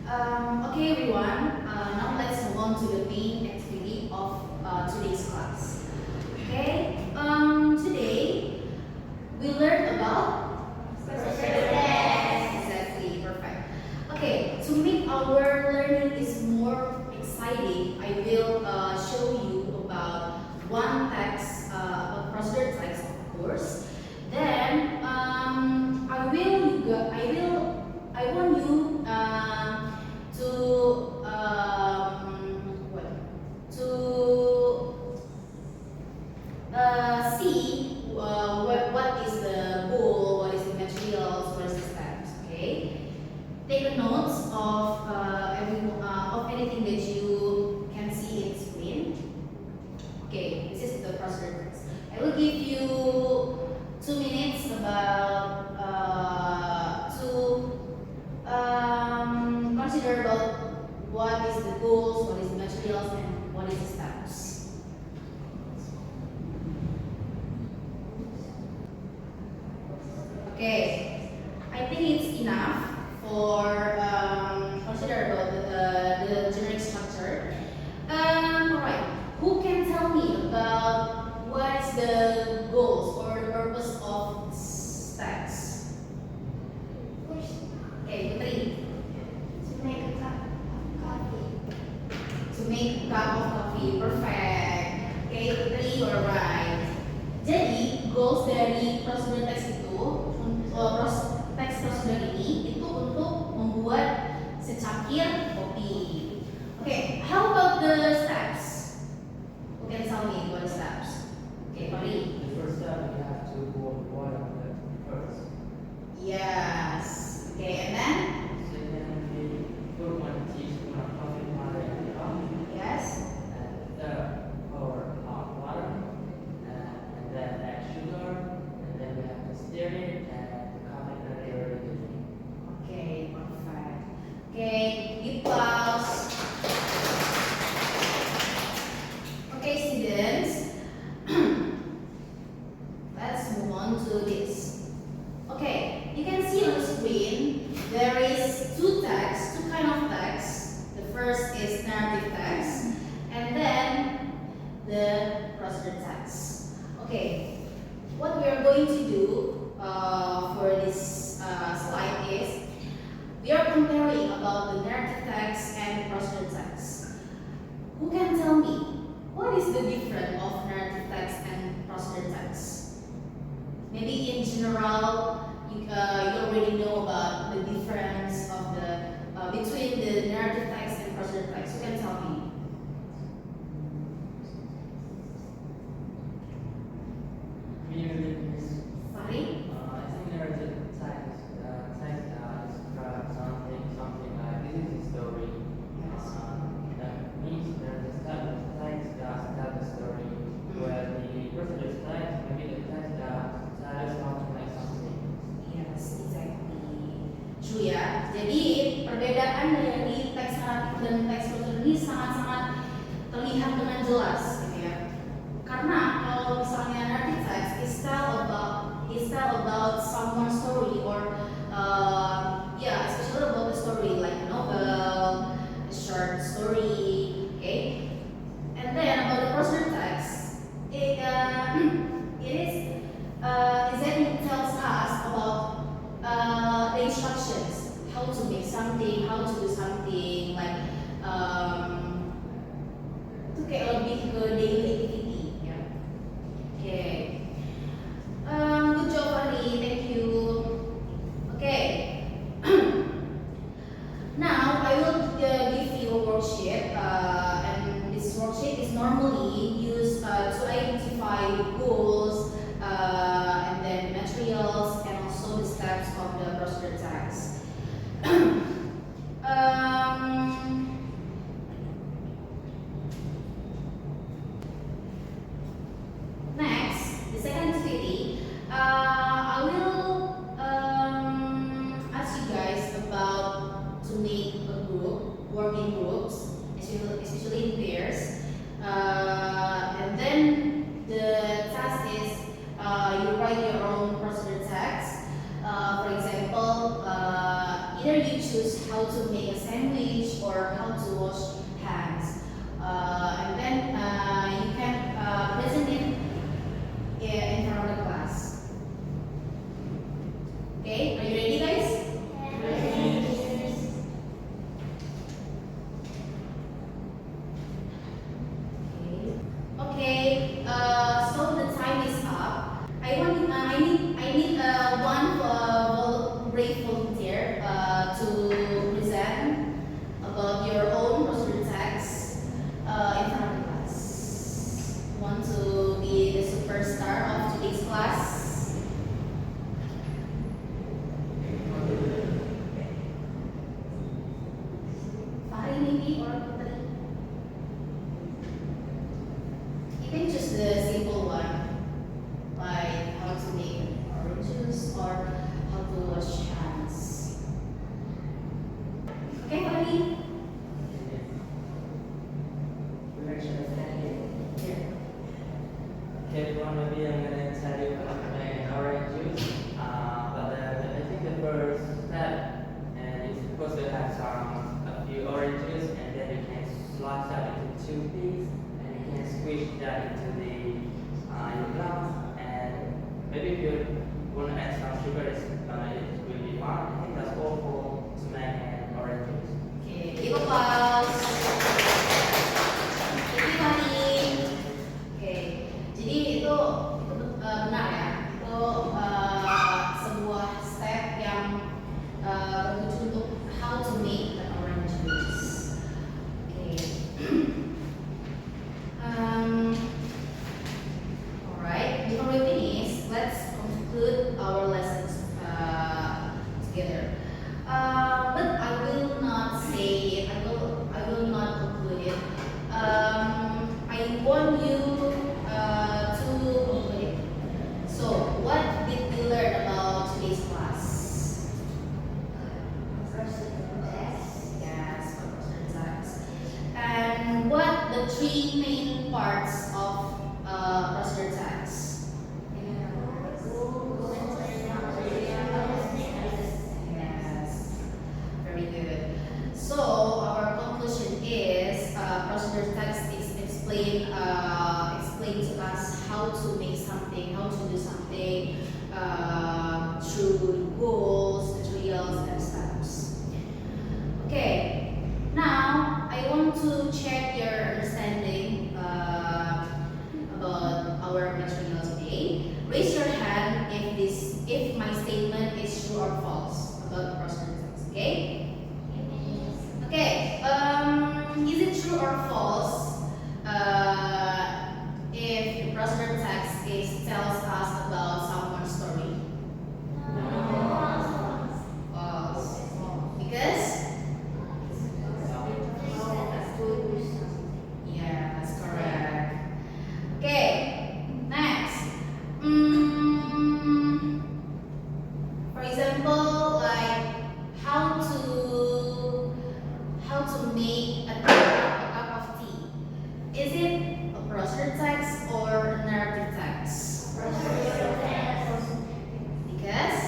Okay, everyone. Now let's move on to the main activity of today's class. Okay. Today we learned about exactly perfect. Okay. To make our learning is more exciting, I will show you about one text, about procedure text, of course. Then I want you to what to see what is the goal, what is the materials, what is the steps. Okay, take a notes of of anything that you can see in screen. Okay, this is the procedure. I will give you 2 minutes about to consider about what is the goals, what is the materials, and what is the steps. Okay, I think it's enough for consider about the generic structure. Alright, who can tell me about what is the goals or the purpose of steps? Okay, Putri. To make a cup of coffee. To make a cup of coffee, perfect. Okay, Putri, you're right. Jadi goals dari prosedur teks itu, teks prosedur ini itu untuk membuat secangkir kopi. Okay, how about the steps? Who can tell me what are the steps? Okay, Pari. The first step, we have to boil water first. Yes. Okay, and then Second, we put 1 teaspoon of coffee powder in the cup. yes. And third, pour hot water. And then add sugar. And then we have to stir it and the coffee is ready to drink. Okay, perfect. Okay, give applause. Okay, students. Let's move on to this. Okay, you can see on the screen there is two kind of text. The first is narrative text, and then the procedure text. Okay, what we are going to do for this slide is we are comparing about the narrative text and procedure text. Who can tell me what is the difference of narrative text and procedure text? Maybe in general, you already know about the difference of the between the narrative text and procedure text. Who can tell me? Sorry? I think there is a text describes something like this is a story. That means there is a text that tells the story. Where the procedure text, maybe the text that tells how to make something. Yes, exactly. True ya. Jadi perbedaan dari teks naratif dan teks prosedur ini sangat-sangat terlihat dengan jelas, gitu ya. Karena kalau misalnya narrative text is tell about someone's story or yeah, especially about the story like a novel, a short story, okay. And then about the prosedur text, it tells us about the instructions, how to make something, how to do something, like itu kayak lebih ke daily activity, ya. Okay. Good job, Ari. Thank you. Okay. Now I will give you a worksheet, and this worksheet is normally used to identify the goals, and then materials, and also the steps of the procedure text. Next, the second activity, I will ask you guys about to make a group, work in groups, especially in pairs. And then the task is you write your own procedure text. For example, either you choose how to make a sandwich or how to wash hands. And then you can present it in front of the class. Okay, are you ready, guys? Okay, so the time is up. I need one brave volunteer to present about your own procedure text in front of the class. Want to be the superstar of today's class? Fahri maybe or Putri? You can choose the simple one, like how to make orange juice or how to wash hands. Okay, Fahri? Okay, everyone, maybe I'm gonna tell you how to make an orange juice. But I think the first step, and you're supposed to have a few oranges, and then you can slice that into 2 pieces, and you can squish that into your glass. And maybe if you want to add some sugar, it will be fine. I think that's all for to make an orange juice. Okay, give applause. Thank you, Fahri. Oke, jadi itu benar ya. Itu sebuah step yang bertujuan untuk how to make an orange juice. Oke. Alright, before we finish, let's conclude our lessons together. But I will not say it. I will not conclude it. I want you to conclude it. So, what did we learn about today's class? Yes, procedure text. And what the 3 main parts of procedure text? Yes, very good. So our conclusion is procedure text is explain to us how to make something, how to do something through goals, materials, and steps. Okay, now I want to check your understanding about our material today. Raise your hand if my statement is true or false about procedure text. Okay. Okay, is it true or false if the procedure text tells us about someone's story? False. Because? Yeah, that's correct. Okay, next. For example, like how to make a cup of tea. Is it a procedure text or a narrative text? Because?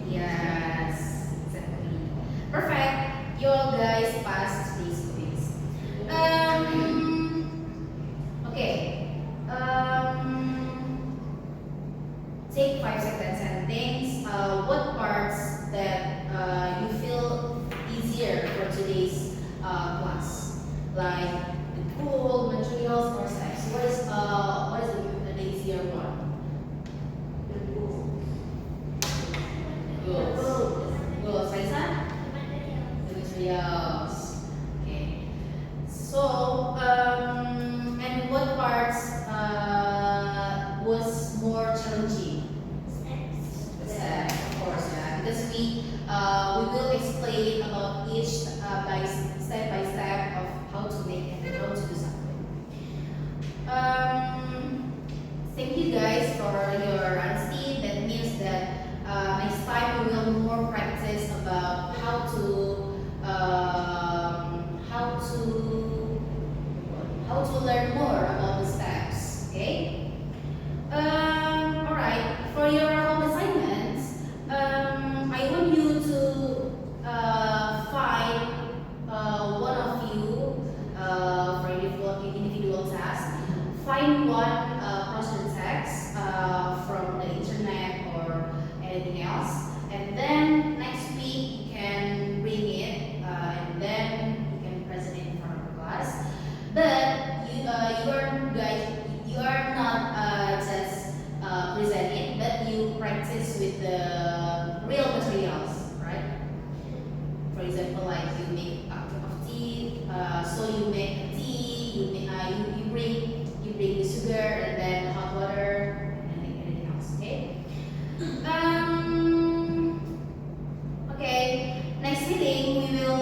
Yes, exactly. Perfect. You all guys passed today's quiz. Okay. Take 5 seconds and think what parts that you feel easier for today's class, like the goal, materials, or steps. What is the easier one? Goals, Raisa? The materials. Okay. So, and what parts was more challenging? Steps, of course, yeah. Because we will explain about each by step of how to make it and how to do something. Thank you guys for your honesty. That means that next time we will more practice about how to learn more about the steps. Okay. Alright. For your home assignments, anything else. And then next week you can bring it, and then you can present it in front of the class. But you are not just present it, but you practice with the real materials, right? For example, like you make a cup of tea, so you make a tea, you bring the sugar and then hot water and anything else. Okay. Okay. Next meeting we will